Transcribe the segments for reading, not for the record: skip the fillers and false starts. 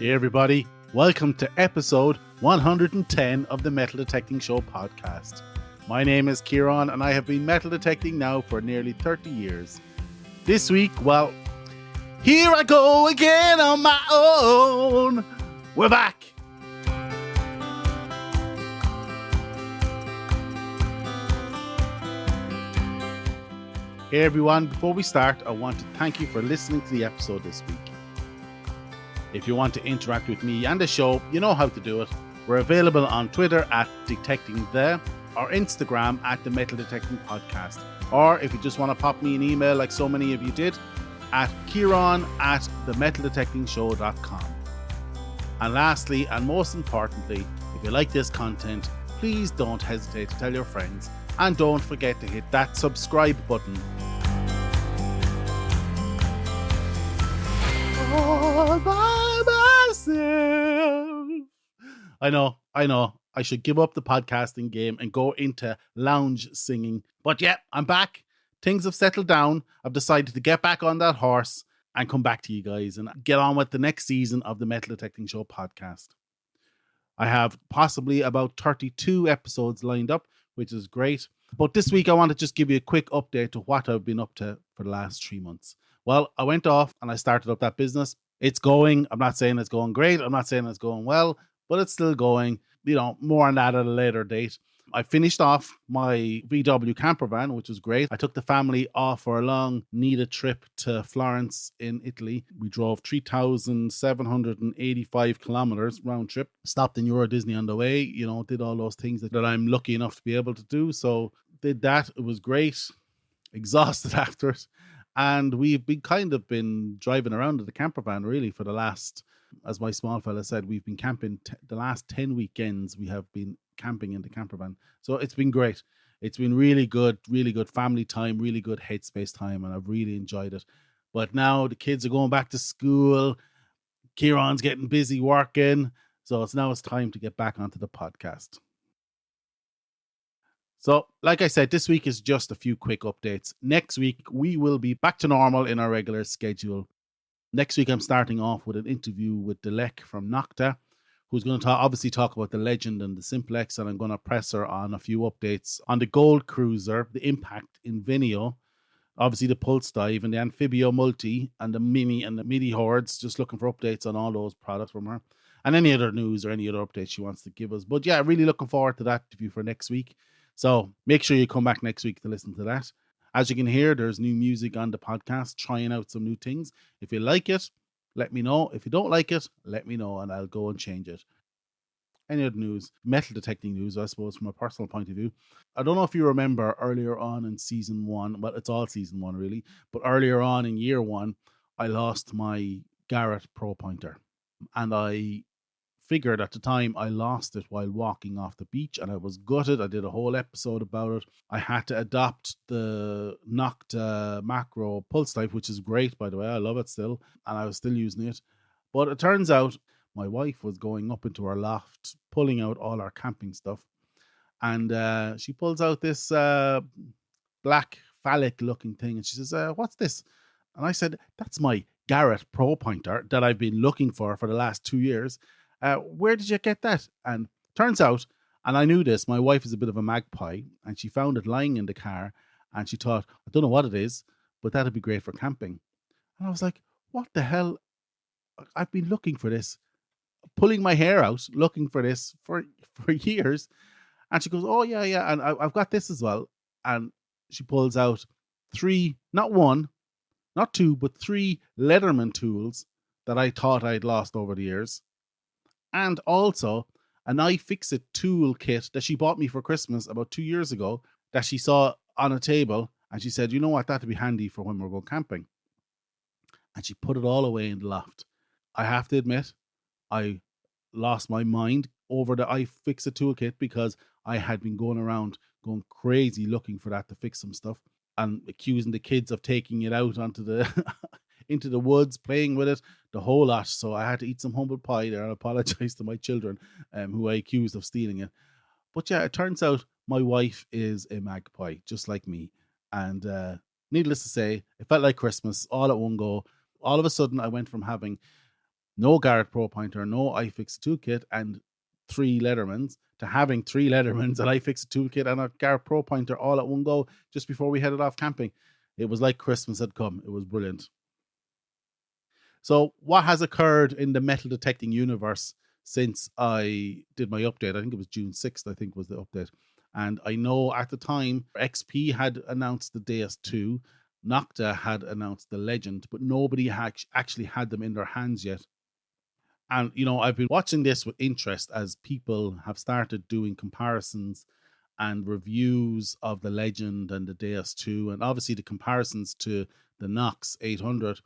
Hey everybody, welcome to episode 110 of the Metal Detecting Show podcast. My name is Kieran and I have been metal detecting now for nearly 30 years. This week, well, here I go again on my own. We're back. Hey everyone, before we start, I want to thank you for listening to the episode this week. If you want to interact with me and the show, you know how to do it. We're available on Twitter at DetectingThe or Instagram at the Metal Detecting Podcast. Or if you just want to pop me an email like so many of you did, at kieran@themetaldetectingshow.com. And lastly, and most importantly, if you like this content, please don't hesitate to tell your friends. And don't forget to hit that subscribe button. All by myself. I know. I should give up the podcasting game and go into lounge singing. But yeah, I'm back. Things have settled down. I've decided to get back on that horse and come back to you guys and get on with the next season of the Metal Detecting Show podcast. I have possibly about 32 episodes lined up, which is great. But this week, I want to just give you a quick update to what I've been up to for the last 3 months. Well, I went off and I started up that business. It's going. I'm not saying it's going great. I'm not saying it's going well, but it's still going. You know, more on that at a later date. I finished off my VW camper van, which was great. I took the family off for a long needed trip to Florence in Italy. We drove 3,785 kilometers round trip. Stopped in Euro Disney on the way, you know, did all those things that I'm lucky enough to be able to do. So did that. It was great. Exhausted after it. And we've been driving around in the camper van really for the last, as my small fella said, we've been camping the last 10 weekends. We have been camping in the camper van. So it's been great. It's been really good family time, really good headspace time, and I've really enjoyed it. But now the kids are going back to school. Kieran's getting busy working. So it's time to get back onto the podcast. So, like I said, this week is just a few quick updates. Next week, we will be back to normal in our regular schedule. Next week, I'm starting off with an interview with Dilek from Nocta, who's going to talk about the Legend and the Simplex, and I'm going to press her on a few updates on the Gold Cruiser, the Impact Invenio, obviously the Pulse Dive and the Amphibio Multi and the Mini and the Midi Hordes, just looking for updates on all those products from her and any other news or any other updates she wants to give us. But yeah, really looking forward to that interview for next week. So make sure you come back next week to listen to that. As you can hear, there's new music on the podcast, trying out some new things. If you like it, let me know. If you don't like it, let me know and I'll go and change it. Any other news? Metal detecting news, I suppose, from a personal point of view. I don't know if you remember earlier on in season 1, well, it's all season 1 really, but earlier on in year 1, I lost my Garrett Pro Pointer. And I figured at the time I lost it while walking off the beach and I was gutted. I did a whole episode about it. I had to adopt the Nocta Macro Pulse Dive, which is great, by the way. I love it still, and I was still using it. But it turns out my wife was going up into her loft, pulling out all our camping stuff, and she pulls out this black phallic-looking thing, and she says, "What's this?" And I said, "That's my Garrett Pro Pointer that I've been looking for the last 2 years. Where did you get that?" And turns out, and I knew this, my wife is a bit of a magpie, and she found it lying in the car, and she thought, I don't know what it is, but that'd be great for camping. And I was like, what the hell? I've been looking for this, pulling my hair out, looking for this for years. And she goes, oh, yeah, and I've got this as well. And she pulls out 3, not 1, not 2, but 3 Leatherman tools that I thought I'd lost over the years. And also an iFixit tool kit that she bought me for Christmas about 2 years ago that she saw on a table. And she said, you know what, that'd be handy for when we're going camping. And she put it all away in the loft. I have to admit, I lost my mind over the iFixit toolkit because I had been going around going crazy looking for that to fix some stuff and accusing the kids of taking it out onto the into the woods, playing with it, the whole lot. So I had to eat some humble pie there. I apologize to my children who I accused of stealing it. But yeah, it turns out my wife is a magpie, just like me. And needless to say, it felt like Christmas all at one go. All of a sudden, I went from having no Garrett Pro Pointer, no iFix toolkit, and 3 Leathermans, to having 3 Leathermans, an iFix toolkit, and a Garrett Pro Pointer all at one go just before we headed off camping. It was like Christmas had come. It was brilliant. So, what has occurred in the metal detecting universe since I did my update? I think it was June 6th, I think was the update. And I know at the time, XP had announced the Deus 2, Nocta had announced the Legend, but nobody actually had them in their hands yet. And, I've been watching this with interest as people have started doing comparisons and reviews of the Legend and the Deus 2, and obviously the comparisons to the Nox 800.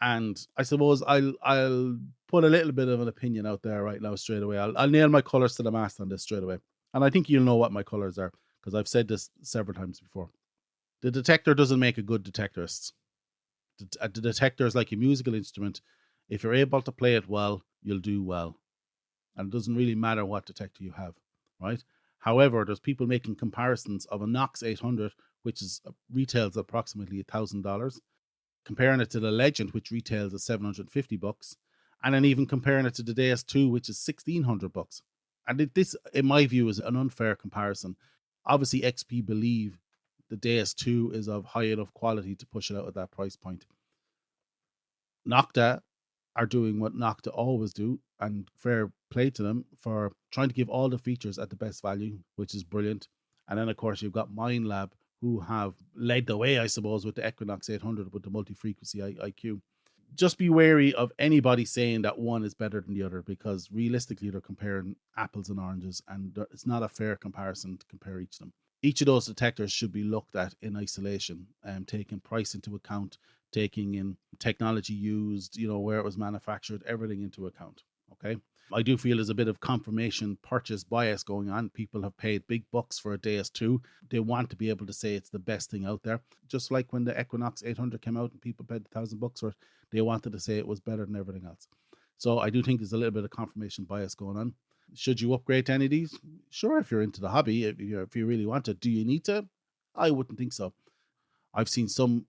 And I suppose I'll put a little bit of an opinion out there right now straight away. I'll nail my colors to the mast on this straight away. And I think you'll know what my colors are because I've said this several times before. The detector doesn't make a good detectorist. The detector is like a musical instrument. If you're able to play it well, you'll do well. And it doesn't really matter what detector you have, right? However, there's people making comparisons of a Nox 800, which is retails approximately $1,000, comparing it to the Legend, which retails at $750, and then even comparing it to the Deus 2, which is $1,600. And this, in my view, is an unfair comparison. Obviously, XP believe the Deus 2 is of high enough quality to push it out at that price point. Nocta are doing what Nocta always do, and fair play to them for trying to give all the features at the best value, which is brilliant. And then, of course, you've got Mindlab, who have led the way, I suppose, with the Equinox 800 with the multi-frequency IQ. Just be wary of anybody saying that one is better than the other, because realistically they're comparing apples and oranges, and it's not a fair comparison to compare each of them. Each of those detectors should be looked at in isolation, taking price into account, taking in technology used, where it was manufactured, everything into account. Okay. I do feel there's a bit of confirmation purchase bias going on. People have paid big bucks for a Deus 2. They want to be able to say it's the best thing out there. Just like when the Equinox 800 came out and people paid $1,000 for it, they wanted to say it was better than everything else. So I do think there's a little bit of confirmation bias going on. Should you upgrade to any of these? Sure, if you're into the hobby, if you really want to. Do you need to? I wouldn't think so. I've seen some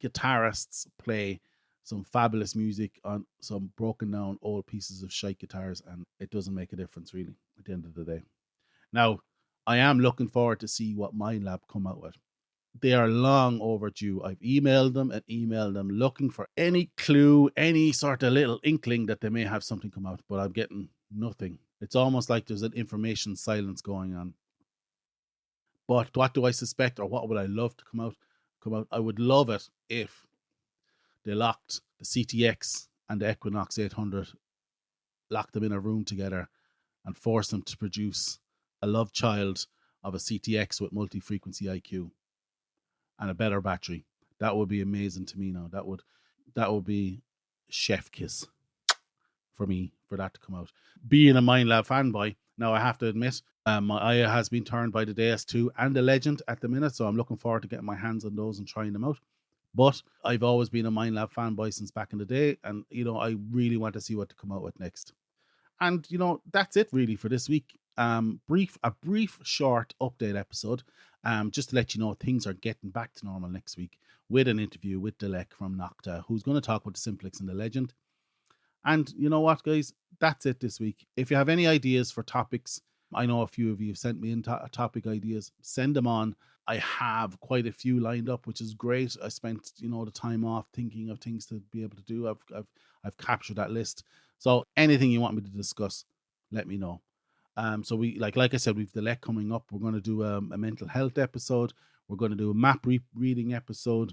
guitarists play some fabulous music on some broken down old pieces of shite guitars, and it doesn't make a difference really at the end of the day. Now, I am looking forward to see what Mindlab come out with. They are long overdue. I've emailed them looking for any clue, any sort of little inkling that they may have something come out, but I'm getting nothing. It's almost like there's an information silence going on. But what do I suspect, or what would I love to come out? I would love it if they locked the CTX and the Equinox 800, locked them in a room together, and forced them to produce a love child of a CTX with multi-frequency IQ and a better battery. That would be amazing to me now. That would be chef kiss for me for that to come out. Being a Mindlab fanboy, now I have to admit, my eye has been turned by the Deus 2 and the Legend at the minute, so I'm looking forward to getting my hands on those and trying them out. But I've always been a Mindlab fanboy since back in the day, and I really want to see what to come out with next. And that's it really for this week. A brief short update episode, just to let you know things are getting back to normal next week with an interview with Dilek from Nocta, who's going to talk about the Simplex and the Legend. And you know what, guys? That's it this week. If you have any ideas for topics, I know a few of you have sent me in topic ideas. Send them on. I have quite a few lined up, which is great. I spent, the time off thinking of things to be able to do. I've captured that list. So anything you want me to discuss, let me know. So we like I said, we've the LEC coming up. We're going to do a mental health episode. We're going to do a map reading episode.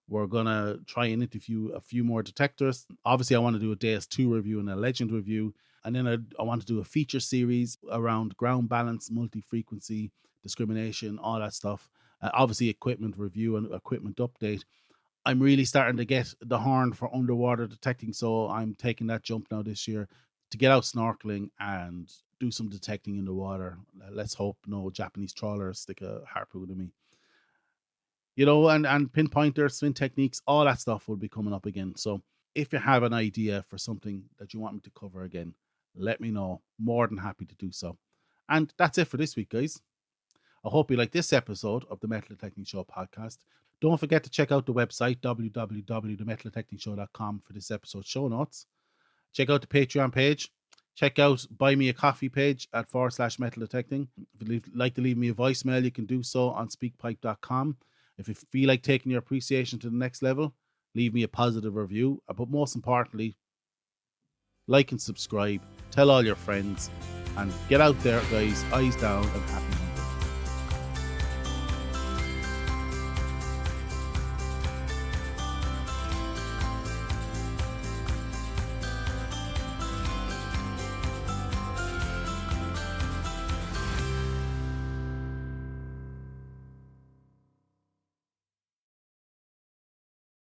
We're going to try and interview a few more detectors. Obviously, I want to do a Deus 2 review and a Legend review. And then I want to do a feature series around ground balance, multi-frequency, discrimination, all that stuff. Obviously, equipment review and equipment update. I'm really starting to get the horn for underwater detecting, so I'm taking that jump now this year to get out snorkeling and do some detecting in the water. Let's hope no Japanese trawlers stick a harpoon to me. And pinpointer, swim techniques, all that stuff will be coming up again. So if you have an idea for something that you want me to cover again, let me know. More than happy to do so. And that's it for this week, guys. I hope you like this episode of the Metal Detecting Show podcast. Don't forget to check out the website, www.themetaldetectingshow.com, for this episode's show notes. Check out the Patreon page. Check out Buy Me a Coffee page at /metal detecting. If you'd like to leave me a voicemail, you can do so on speakpipe.com. If you feel like taking your appreciation to the next level, leave me a positive review. But most importantly, like and subscribe. Tell all your friends. And get out there, guys. Eyes down and happy hunting.